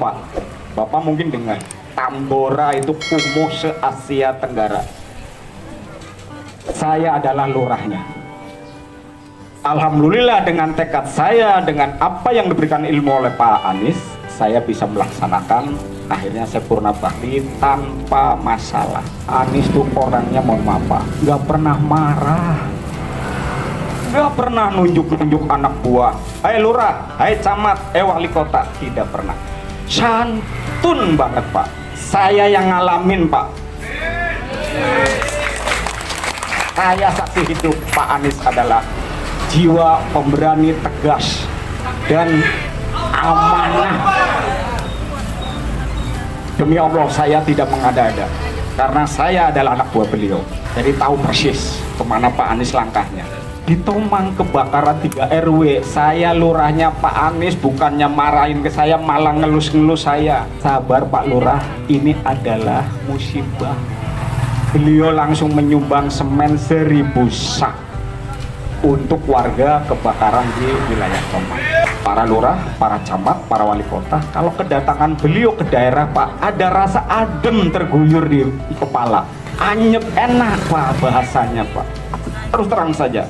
Pak, Bapak mungkin dengar Tambora itu kumuh se-Asia Tenggara. Saya adalah lurahnya. Alhamdulillah dengan tekad saya, dengan apa yang diberikan ilmu oleh Pak Anies, saya bisa melaksanakan. Akhirnya saya purna bakti tanpa masalah. Anies tuh orangnya, mohon maaf Pak, nggak pernah marah, nggak pernah nunjuk-nunjuk anak buah. Hai lurah, hai camat, wali kota, tidak pernah. Santun banget Pak. Saya yang ngalamin Pak. Saya saksi hidup Pak Anies adalah jiwa pemberani, tegas dan amanah. Demi Allah saya tidak mengada-ada, karena saya adalah anak buah beliau, jadi tahu persis kemana Pak Anies langkahnya. Di Tomang kebakaran 3 RW, saya lurahnya Pak Anies bukannya marahin ke saya, malah ngelus-ngelus saya. Sabar Pak Lurah, ini adalah musibah. Beliau langsung menyumbang semen 1000 sak untuk warga kebakaran di wilayah Tomang. Para lurah, para camat, para wali kota, kalau kedatangan beliau ke daerah Pak, ada rasa adem terguyur di kepala, anyep, enak Pak bahasanya Pak. Terus terang saja,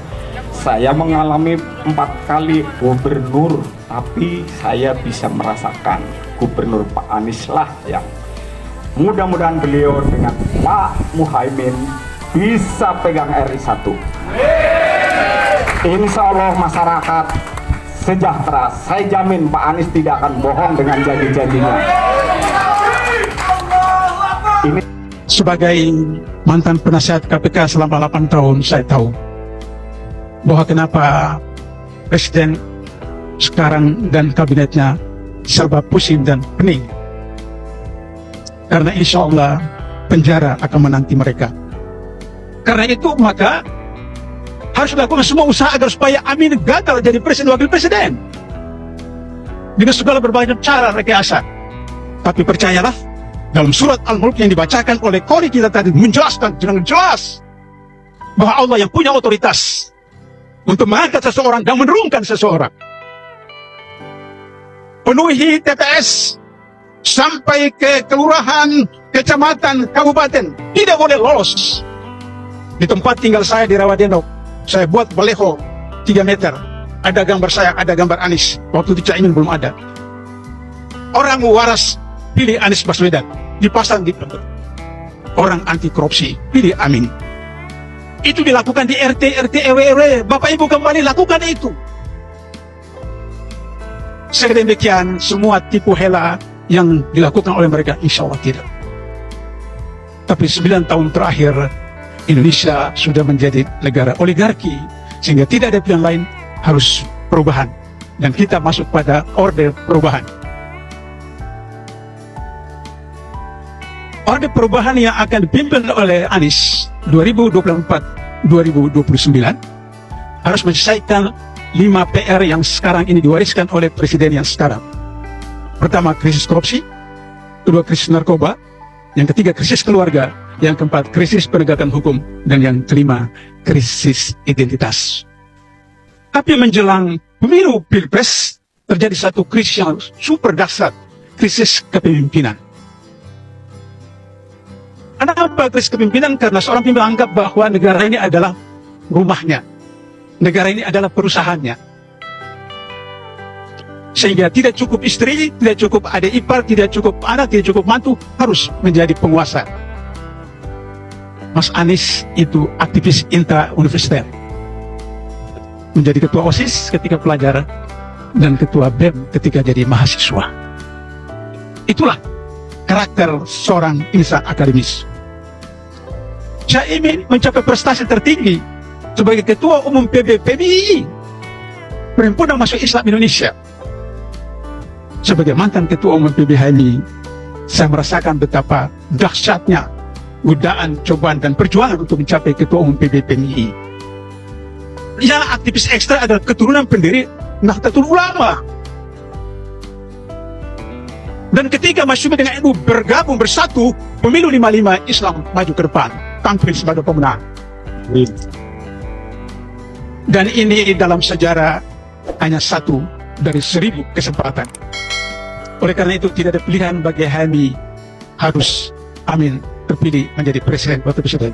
saya mengalami 4 kali gubernur, tapi saya bisa merasakan gubernur Pak Anies lah yang mudah-mudahan beliau dengan Pak Muhaimin bisa pegang RI 1. Insya Allah masyarakat sejahtera. Saya jamin Pak Anies tidak akan bohong dengan janji-janjinya. Ini sebagai mantan penasihat KPK selama 8 tahun, saya tahu bahwa kenapa Presiden sekarang dan kabinetnya serba pusing dan pening. Karena insya Allah penjara akan menanti mereka. Karena itu maka harus dilakukan semua usaha agar supaya Amin gagal jadi presiden wakil presiden. Dengan segala berbagai cara rekayasa. Tapi percayalah, dalam surat Al-Mulk yang dibacakan oleh Qori kita tadi menjelaskan dengan jelas bahwa Allah yang punya otoritas untuk mengangkat seseorang dan menurunkan seseorang. Penuhi TPS sampai ke kelurahan, kecamatan, kabupaten, tidak boleh lolos. Di tempat tinggal saya di Rawadeno, saya buat baleho 3 meter, ada gambar saya, ada gambar Anies. Waktu itu Caimin belum ada. Orang waras pilih Anies Baswedan, dipasang di orang anti korupsi pilih Amin. Itu dilakukan di RT, RW. Bapak Ibu kembali lakukan itu. Sedemikian semua tipu hela yang dilakukan oleh mereka, insya Allah tidak. Tapi 9 tahun terakhir Indonesia sudah menjadi negara oligarki, sehingga tidak ada pilihan lain, harus perubahan. Dan kita masuk pada orde perubahan. Orde perubahan yang akan dipimpin oleh Anies 2024-2029 harus menyelesaikan 5 PR yang sekarang ini diwariskan oleh presiden yang sekarang. Pertama, krisis korupsi. Kedua, krisis narkoba. Yang ketiga, krisis keluarga. Yang keempat, krisis penegakan hukum. Dan yang kelima, krisis identitas. Tapi menjelang pemilu Pilpres, terjadi satu krisis yang super dahsyat, krisis kepemimpinan. Kenapa krisis kepemimpinan? Karena seorang pemimpin anggap bahwa negara ini adalah rumahnya. Negara ini adalah perusahaannya. Sehingga tidak cukup istri, tidak cukup adik ipar, tidak cukup anak, tidak cukup mantu, harus menjadi penguasa. Mas Anies itu aktivis intra-universiter. Menjadi ketua OSIS ketika pelajar dan ketua BEM ketika jadi mahasiswa. Itulah karakter seorang insan akademis. Caimin mencapai prestasi tertinggi sebagai ketua umum PBPBI, Perhimpunan Mahasiswa Islam Indonesia. Sebagai mantan ketua umum PBHMI, saya merasakan betapa dahsyatnya godaan, cobaan, dan perjuangan untuk mencapai ketua umum PBPMI. Yang aktivis ekstra adalah keturunan pendiri Nahdlatul Ulama. Dan ketika Masyumi dengan NU bergabung bersatu, pemilu 55 Islam maju ke depan. tampil sebagai pemenang. Dan ini dalam sejarah hanya satu dari 1000 kesempatan. Oleh karena itu tidak ada pilihan bagi kami, harus Amin terpilih menjadi presiden waktu presiden.